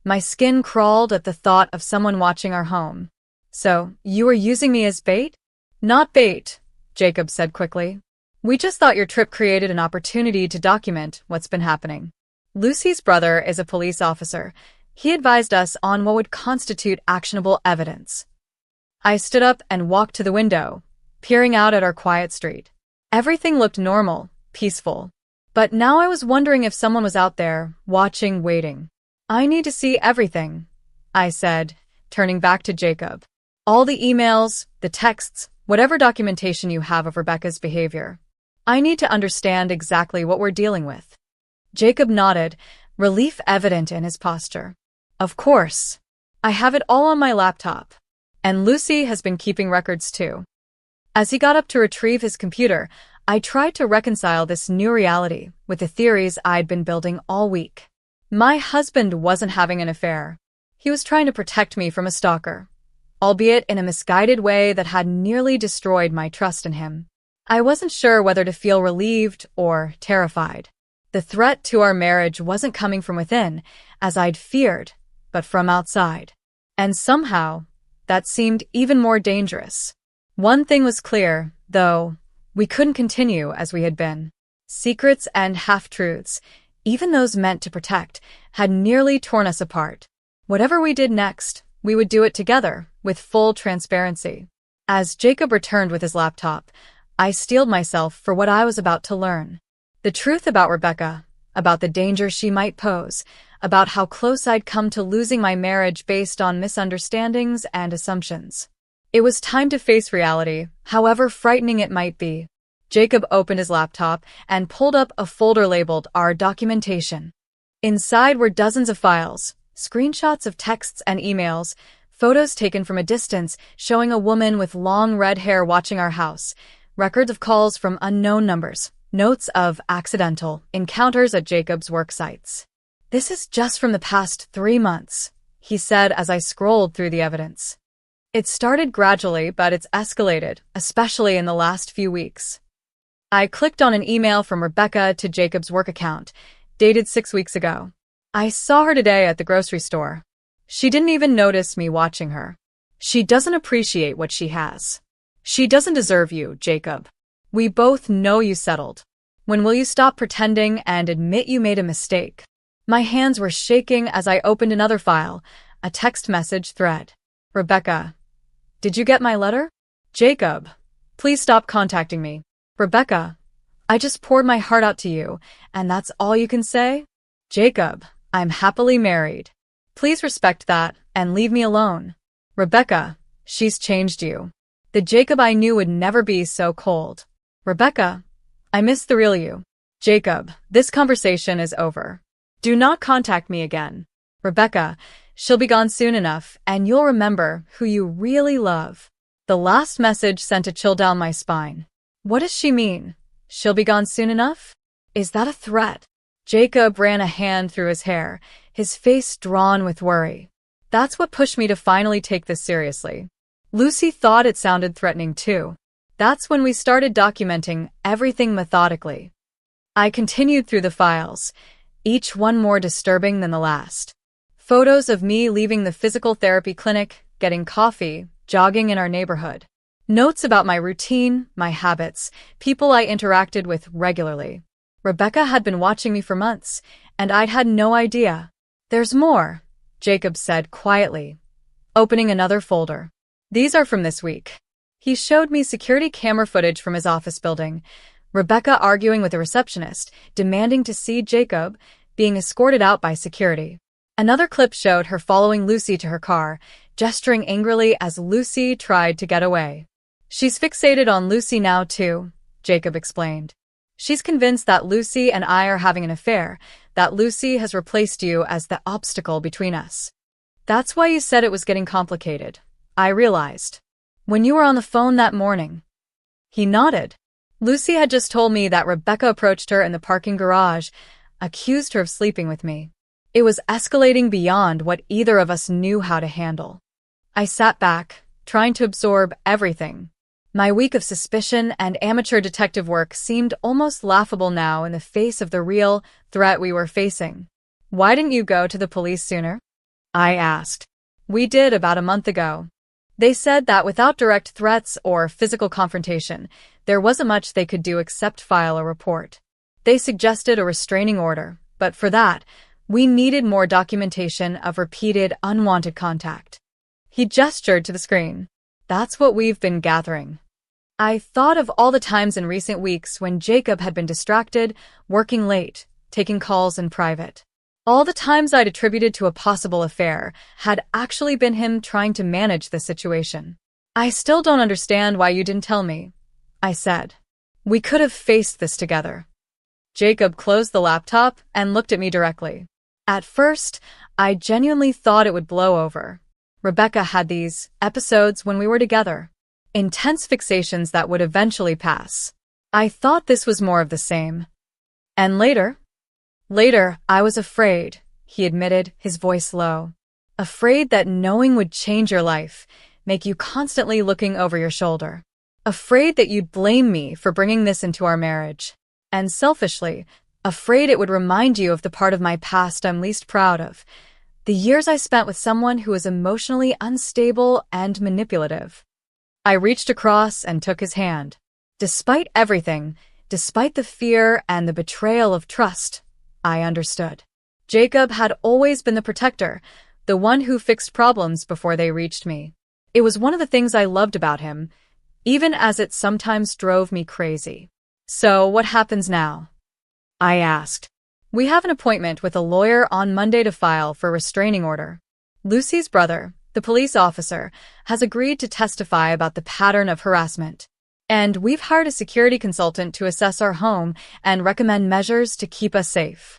My skin crawled at the thought of someone watching our home. So, you were using me as bait? Not bait, Jacob said quickly. We just thought your trip created an opportunity to document what's been happening. Lucy's brother is a police officer. He advised us on what would constitute actionable evidence. I stood up and walked to the window, peering out at our quiet street. Everything looked normal, peaceful. But now I was wondering if someone was out there, watching, waiting. I need to see everything, I said, turning back to Jacob. All the emails, the texts, whatever documentation you have of Rebecca's behavior. I need to understand exactly what we're dealing with. Jacob nodded, relief evident in his posture. Of course. I have it all on my laptop. And Lucy has been keeping records too. As he got up to retrieve his computer, I tried to reconcile this new reality with the theories I'd been building all week. My husband wasn't having an affair. He was trying to protect me from a stalker, albeit in a misguided way that had nearly destroyed my trust in him. I wasn't sure whether to feel relieved or terrified. The threat to our marriage wasn't coming from within, as I'd feared, but from outside. And somehow, that seemed even more dangerous. One thing was clear, though, we couldn't continue as we had been. Secrets and half-truths, even those meant to protect, had nearly torn us apart. Whatever we did next, we would do it together, with full transparency. As Jacob returned with his laptop, I steeled myself for what I was about to learn. The truth about Rebecca, about the danger she might pose, about how close I'd come to losing my marriage based on misunderstandings and assumptions. It was time to face reality, however frightening it might be. Jacob opened his laptop and pulled up a folder labeled Our Documentation. Inside were dozens of files, screenshots of texts and emails, photos taken from a distance showing a woman with long red hair watching our house, records of calls from unknown numbers, notes of accidental encounters at Jacob's work sites. "This is just from the past 3 months," he said as I scrolled through the evidence. "It started gradually, but it's escalated, especially in the last few weeks." I clicked on an email from Rebecca to Jacob's work account, dated 6 weeks ago. "I saw her today at the grocery store. She didn't even notice me watching her. She doesn't appreciate what she has. She doesn't deserve you, Jacob. We both know you settled. When will you stop pretending and admit you made a mistake?" My hands were shaking as I opened another file, a text message thread. "Rebecca, did you get my letter?" "Jacob, please stop contacting me." "Rebecca, I just poured my heart out to you, and that's all you can say?" "Jacob, I'm happily married. Please respect that and leave me alone." "Rebecca, she's changed you. The Jacob I knew would never be so cold." "Rebecca, I miss the real you." "Jacob, this conversation is over. Do not contact me again." "Rebecca, she'll be gone soon enough, and you'll remember who you really love." The last message sent a chill down my spine. What does she mean? She'll be gone soon enough? Is that a threat? Jacob ran a hand through his hair, his face drawn with worry. That's what pushed me to finally take this seriously. Lucy thought it sounded threatening too. That's when we started documenting everything methodically. I continued through the files, each one more disturbing than the last. Photos of me leaving the physical therapy clinic, getting coffee, jogging in our neighborhood. Notes about my routine, my habits, people I interacted with regularly. Rebecca had been watching me for months, and I'd had no idea. "There's more," Jacob said quietly, opening another folder. "These are from this week." He showed me security camera footage from his office building. Rebecca arguing with a receptionist, demanding to see Jacob, being escorted out by security. Another clip showed her following Lucy to her car, gesturing angrily as Lucy tried to get away. "She's fixated on Lucy now too," Jacob explained. "She's convinced that Lucy and I are having an affair, that Lucy has replaced you as the obstacle between us. That's why you said it was getting complicated. I realized. When you were on the phone that morning." He nodded. "Lucy had just told me that Rebecca approached her in the parking garage, accused her of sleeping with me. It was escalating beyond what either of us knew how to handle." I sat back, trying to absorb everything. My week of suspicion and amateur detective work seemed almost laughable now in the face of the real threat we were facing. "Why didn't you go to the police sooner?" I asked. "We did about a month ago. They said that without direct threats or physical confrontation, there wasn't much they could do except file a report. They suggested a restraining order, but for that, we needed more documentation of repeated unwanted contact." He gestured to the screen. "That's what we've been gathering." I thought of all the times in recent weeks when Jacob had been distracted, working late, taking calls in private. All the times I'd attributed to a possible affair had actually been him trying to manage the situation. "I still don't understand why you didn't tell me," I said. "We could have faced this together." Jacob closed the laptop and looked at me directly. At first, I genuinely thought it would blow over. Rebecca had these episodes when we were together. Intense fixations that would eventually pass. I thought this was more of the same. And later, I was afraid, he admitted, his voice low. Afraid that knowing would change your life, make you constantly looking over your shoulder. Afraid that you'd blame me for bringing this into our marriage. And selfishly, afraid it would remind you of the part of my past I'm least proud of. The years I spent with someone who was emotionally unstable and manipulative. I reached across and took his hand. Despite everything, despite the fear and the betrayal of trust, I understood. Jacob had always been the protector, the one who fixed problems before they reached me. It was one of the things I loved about him, even as it sometimes drove me crazy. So, what happens now? I asked. We have an appointment with a lawyer on Monday to file for restraining order. Lucy's brother, the police officer, has agreed to testify about the pattern of harassment. And we've hired a security consultant to assess our home and recommend measures to keep us safe.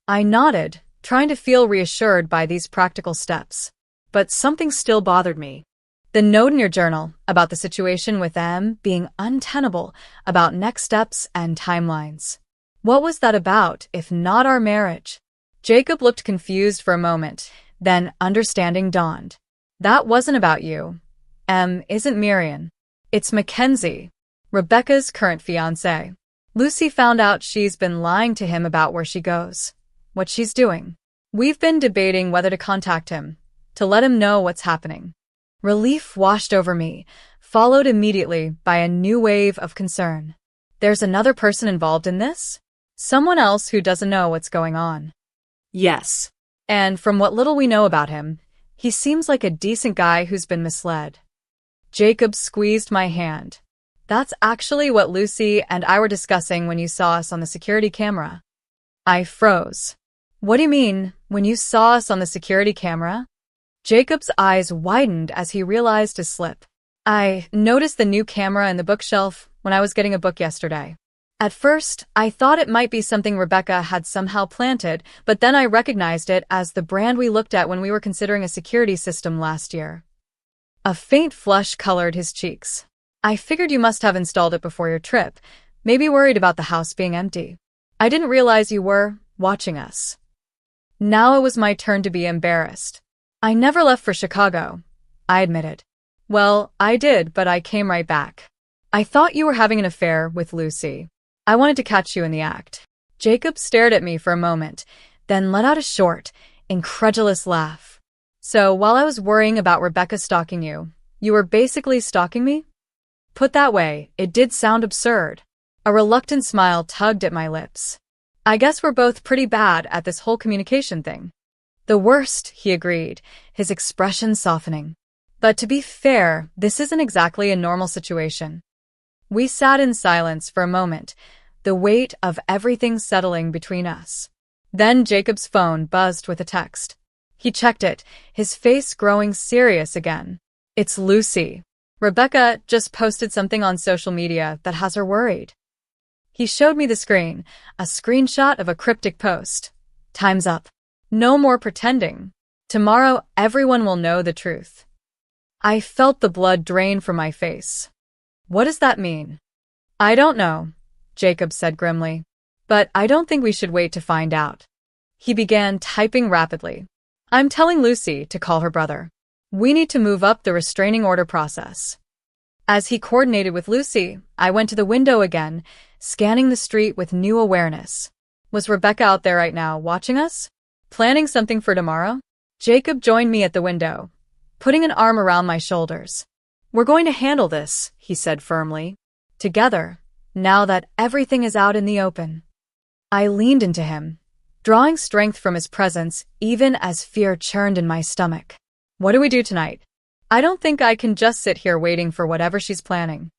I nodded, trying to feel reassured by these practical steps. But something still bothered me. The note in your journal about the situation with them being untenable, about next steps and timelines. What was that about, if not our marriage? Jacob looked confused for a moment, then understanding dawned. That wasn't about you. Isn't Miriam. It's Mackenzie, Rebecca's current fiancé. Lucy found out she's been lying to him about where she goes, what she's doing. We've been debating whether to contact him, to let him know what's happening. Relief washed over me, followed immediately by a new wave of concern. There's another person involved in this? Someone else who doesn't know what's going on. Yes. And from what little we know about him, he seems like a decent guy who's been misled. Jacob squeezed my hand. That's actually what Lucy and I were discussing when you saw us on the security camera. I froze. What do you mean, when you saw us on the security camera? Jacob's eyes widened as he realized his slip. I noticed the new camera in the bookshelf when I was getting a book yesterday. At first, I thought it might be something Rebecca had somehow planted, but then I recognized it as the brand we looked at when we were considering a security system last year. A faint flush colored his cheeks. I figured you must have installed it before your trip, maybe worried about the house being empty. I didn't realize you were watching us. Now it was my turn to be embarrassed. I never left for Chicago, I admitted. Well, I did, but I came right back. I thought you were having an affair with Lucy. I wanted to catch you in the act. Jacob stared at me for a moment, then let out a short, incredulous laugh. So while I was worrying about Rebecca stalking you, you were basically stalking me? Put that way, it did sound absurd. A reluctant smile tugged at my lips. I guess we're both pretty bad at this whole communication thing. The worst, he agreed, his expression softening. But to be fair, this isn't exactly a normal situation. We sat in silence for a moment, the weight of everything settling between us. Then Jacob's phone buzzed with a text. He checked it, his face growing serious again. It's Lucy. Rebecca just posted something on social media that has her worried. He showed me the screen, a screenshot of a cryptic post. Time's up. No more pretending. Tomorrow everyone will know the truth. I felt the blood drain from my face. What does that mean? I don't know, Jacob said grimly. But I don't think we should wait to find out. He began typing rapidly. I'm telling Lucy to call her brother. We need to move up the restraining order process. As he coordinated with Lucy, I went to the window again, scanning the street with new awareness. Was Rebecca out there right now, watching us? Planning something for tomorrow? Jacob joined me at the window, putting an arm around my shoulders. We're going to handle this, he said firmly. Together, now that everything is out in the open. I leaned into him, drawing strength from his presence even as fear churned in my stomach. What do we do tonight? I don't think I can just sit here waiting for whatever she's planning.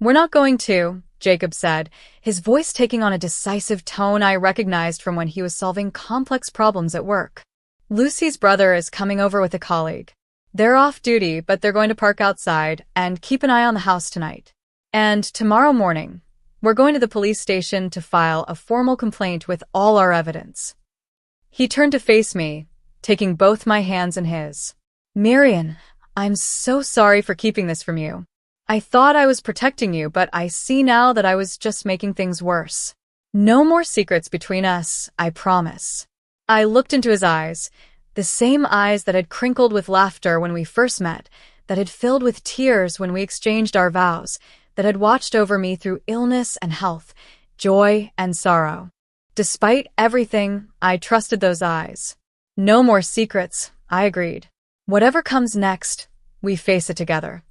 We're not going to, Jacob said, his voice taking on a decisive tone I recognized from when he was solving complex problems at work. Lucy's brother is coming over with a colleague. They're off duty, but they're going to park outside and keep an eye on the house tonight. And tomorrow morning, we're going to the police station to file a formal complaint with all our evidence. He turned to face me, taking both my hands in his. Miriam, I'm so sorry for keeping this from you. I thought I was protecting you, but I see now that I was just making things worse. No more secrets between us, I promise. I looked into his eyes, the same eyes that had crinkled with laughter when we first met, that had filled with tears when we exchanged our vows, that had watched over me through illness and health, joy and sorrow. Despite everything, I trusted those eyes. No more secrets, I agreed. Whatever comes next, we face it together.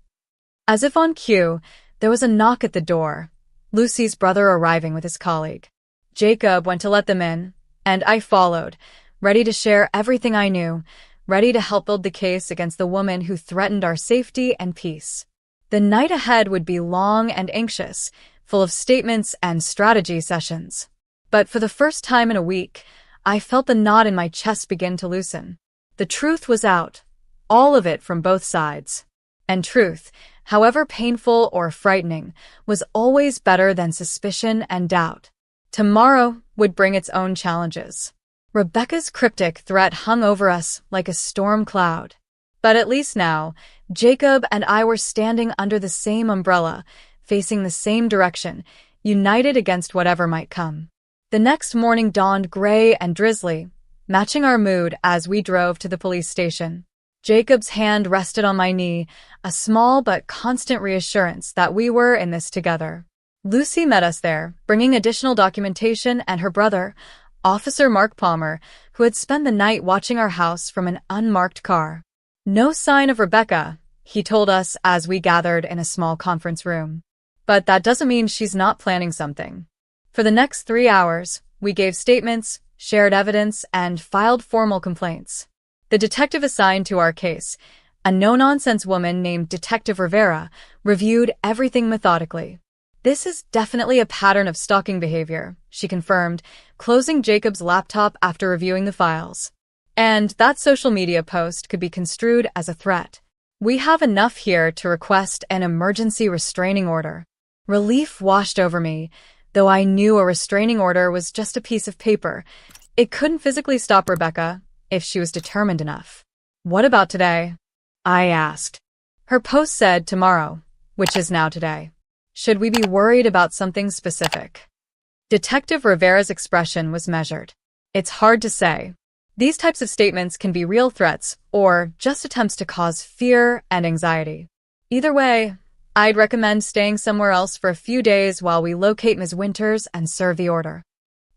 As if on cue, there was a knock at the door, Lucy's brother arriving with his colleague. Jacob went to let them in, and I followed, ready to share everything I knew, ready to help build the case against the woman who threatened our safety and peace. The night ahead would be long and anxious, full of statements and strategy sessions. But for the first time in a week, I felt the knot in my chest begin to loosen. The truth was out, all of it from both sides. And truth, however painful or frightening, was always better than suspicion and doubt. Tomorrow would bring its own challenges. Rebecca's cryptic threat hung over us like a storm cloud. But at least now, Jacob and I were standing under the same umbrella, facing the same direction, united against whatever might come. The next morning dawned gray and drizzly, matching our mood as we drove to the police station. Jacob's hand rested on my knee, a small but constant reassurance that we were in this together. Lucy met us there, bringing additional documentation, and her brother, Officer Mark Palmer, who had spent the night watching our house from an unmarked car. No sign of Rebecca, he told us as we gathered in a small conference room. But that doesn't mean she's not planning something. For the next 3 hours, we gave statements, shared evidence, and filed formal complaints. The detective assigned to our case, a no-nonsense woman named Detective Rivera, reviewed everything methodically. "This is definitely a pattern of stalking behavior," she confirmed, closing Jacob's laptop after reviewing the files. "And that social media post could be construed as a threat. We have enough here to request an emergency restraining order." Relief washed over me, though I knew a restraining order was just a piece of paper. It couldn't physically stop Rebecca if she was determined enough. "What about today?" I asked. Her post said tomorrow, which is now today. Should we be worried about something specific? Detective Rivera's expression was measured. "It's hard to say. These types of statements can be real threats or just attempts to cause fear and anxiety. Either way, I'd recommend staying somewhere else for a few days while we locate Ms. Winters and serve the order."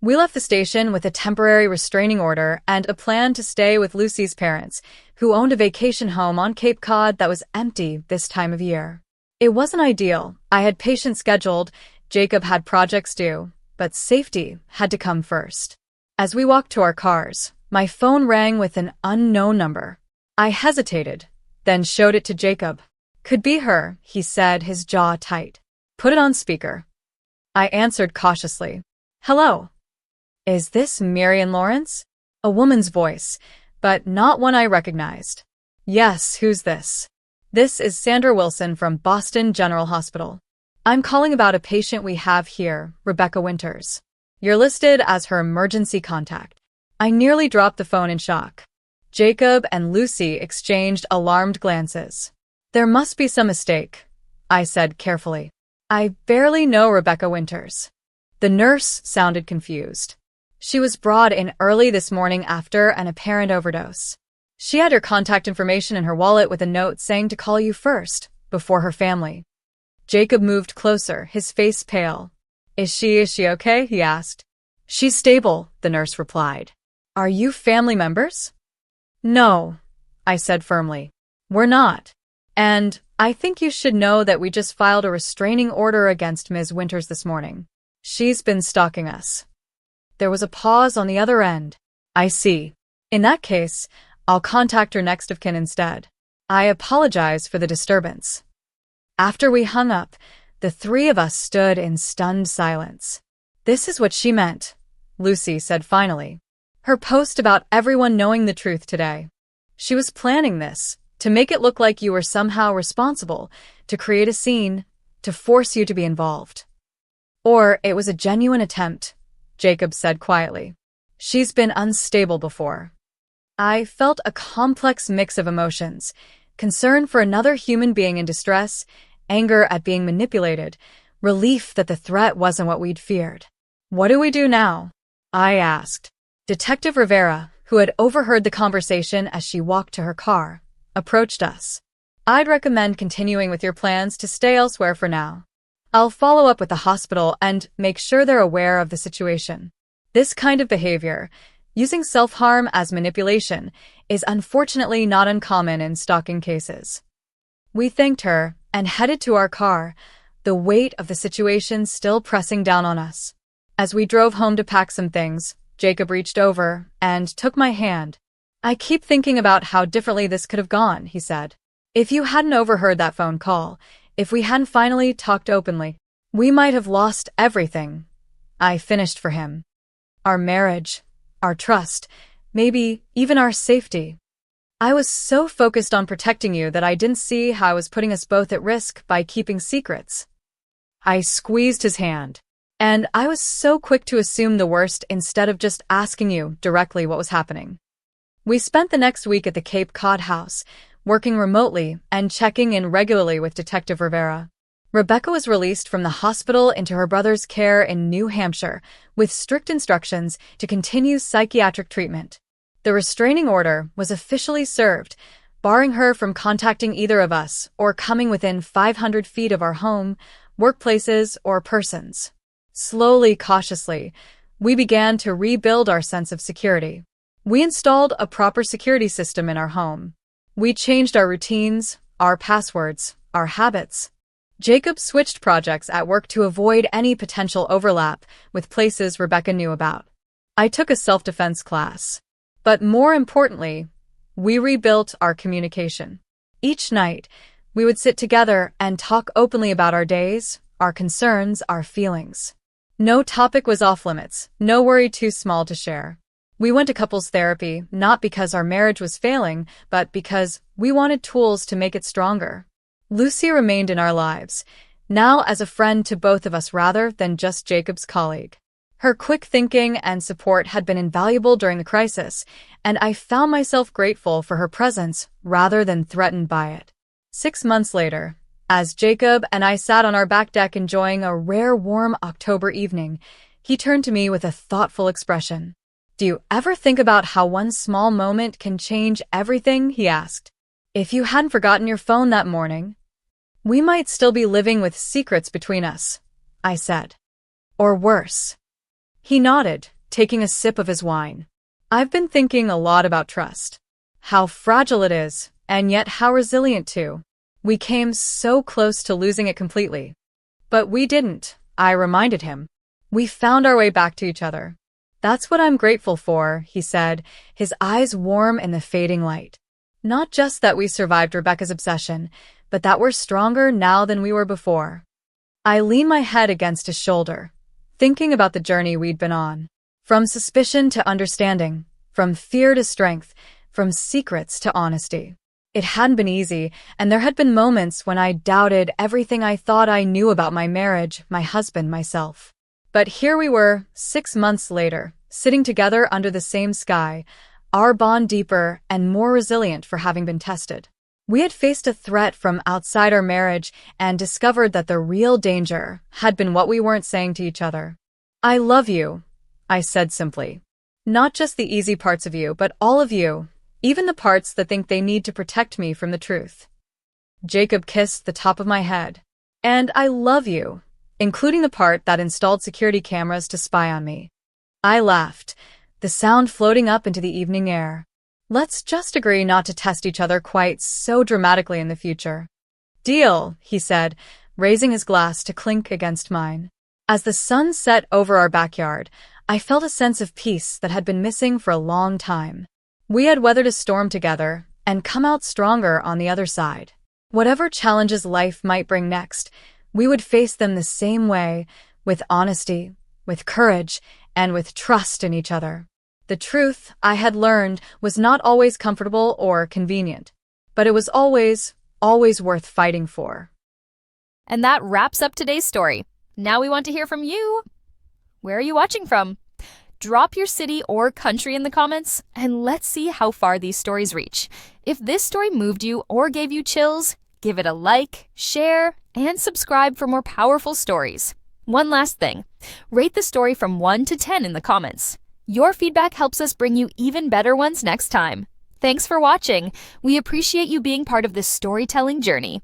We left the station with a temporary restraining order and a plan to stay with Lucy's parents, who owned a vacation home on Cape Cod that was empty this time of year. It wasn't ideal. I had patients scheduled, Jacob had projects due, but safety had to come first. As we walked to our cars, my phone rang with an unknown number. I hesitated, then showed it to Jacob. "Could be her," he said, his jaw tight. "Put it on speaker." I answered cautiously. "Hello. Is this Marian Lawrence?" A woman's voice, but not one I recognized. "Yes, who's this?" "This is Sandra Wilson from Boston General Hospital. I'm calling about a patient we have here, Rebecca Winters. You're listed as her emergency contact." I nearly dropped the phone in shock. Jacob and Lucy exchanged alarmed glances. "There must be some mistake," I said carefully. "I barely know Rebecca Winters." The nurse sounded confused. "She was brought in early this morning after an apparent overdose. She had your contact information in her wallet with a note saying to call you first, before her family." Jacob moved closer, his face pale. Is she okay?" he asked. "She's stable," the nurse replied. "Are you family members?" "No," I said firmly. "We're not. And I think you should know that we just filed a restraining order against Ms. Winters this morning. She's been stalking us." There was a pause on the other end. "I see. In that case, I'll contact her next of kin instead. I apologize for the disturbance." After we hung up, the three of us stood in stunned silence. "This is what she meant," Lucy said finally. "Her post about everyone knowing the truth today. She was planning this, to make it look like you were somehow responsible, to create a scene, to force you to be involved." "Or it was a genuine attempt," Jacob said quietly. "She's been unstable before." I felt a complex mix of emotions, concern for another human being in distress, anger at being manipulated, relief that the threat wasn't what we'd feared. "What do we do now?" I asked. Detective Rivera, who had overheard the conversation as she walked to her car, approached us. "I'd recommend continuing with your plans to stay elsewhere for now. I'll follow up with the hospital and make sure they're aware of the situation. This kind of behavior, using self-harm as manipulation, is unfortunately not uncommon in stalking cases." We thanked her and headed to our car, the weight of the situation still pressing down on us. As we drove home to pack some things, Jacob reached over and took my hand. I keep thinking about how differently this could have gone, he said. If you hadn't overheard that phone call, if we hadn't finally talked openly, we might have lost everything. I finished for him. Our marriage, our trust, maybe even our safety. I was so focused on protecting you that I didn't see how I was putting us both at risk by keeping secrets. I squeezed his hand, and I was so quick to assume the worst instead of just asking you directly what was happening. We spent the next week at the Cape Cod house, working remotely and checking in regularly with Detective Rivera. Rebecca was released from the hospital into her brother's care in New Hampshire, with strict instructions to continue psychiatric treatment. The restraining order was officially served, barring her from contacting either of us or coming within 500 feet of our home, workplaces, or persons. Slowly, cautiously, we began to rebuild our sense of security. We installed a proper security system in our home. We changed our routines, our passwords, our habits. Jacob switched projects at work to avoid any potential overlap with places Rebecca knew about. I took a self-defense class. But more importantly, we rebuilt our communication. Each night, we would sit together and talk openly about our days, our concerns, our feelings. No topic was off limits, no worry too small to share. We went to couples therapy, not because our marriage was failing, but because we wanted tools to make it stronger. Lucy remained in our lives, now as a friend to both of us rather than just Jacob's colleague. Her quick thinking and support had been invaluable during the crisis, and I found myself grateful for her presence rather than threatened by it. 6 months later, as Jacob and I sat on our back deck enjoying a rare warm October evening, he turned to me with a thoughtful expression. "Do you ever think about how one small moment can change everything?" he asked. "If you hadn't forgotten your phone that morning, we might still be living with secrets between us," I said. "Or worse." He nodded, taking a sip of his wine. "I've been thinking a lot about trust. How fragile it is, and yet how resilient too. We came so close to losing it completely. But we didn't," I reminded him. "We found our way back to each other." "That's what I'm grateful for," he said, his eyes warm in the fading light. "Not just that we survived Rebecca's obsession, but that we're stronger now than we were before." I leaned my head against his shoulder, thinking about the journey we'd been on. From suspicion to understanding, from fear to strength, from secrets to honesty. It hadn't been easy, and there had been moments when I doubted everything I thought I knew about my marriage, my husband, myself. But here we were, 6 months later, sitting together under the same sky, our bond deeper and more resilient for having been tested. We had faced a threat from outside our marriage and discovered that the real danger had been what we weren't saying to each other. "I love you," I said simply. "Not just the easy parts of you, but all of you, even the parts that think they need to protect me from the truth." Jacob kissed the top of my head. "And I love you, including the part that installed security cameras to spy on me." I laughed, the sound floating up into the evening air. "Let's just agree not to test each other quite so dramatically in the future." "Deal," he said, raising his glass to clink against mine. As the sun set over our backyard, I felt a sense of peace that had been missing for a long time. We had weathered a storm together and come out stronger on the other side. Whatever challenges life might bring next, we would face them the same way, with honesty, with courage, and with trust in each other. The truth, I had learned, was not always comfortable or convenient, but it was always worth fighting for. And that wraps up today's story. Now we want to hear from you. Where are you watching from? Drop your city or country in the comments, and let's see how far these stories reach. If this story moved you or gave you chills, give it a like, share, and subscribe for more powerful stories. One last thing, rate the story from 1 to 10 in the comments. Your feedback helps us bring you even better ones next time. Thanks for watching. We appreciate you being part of this storytelling journey.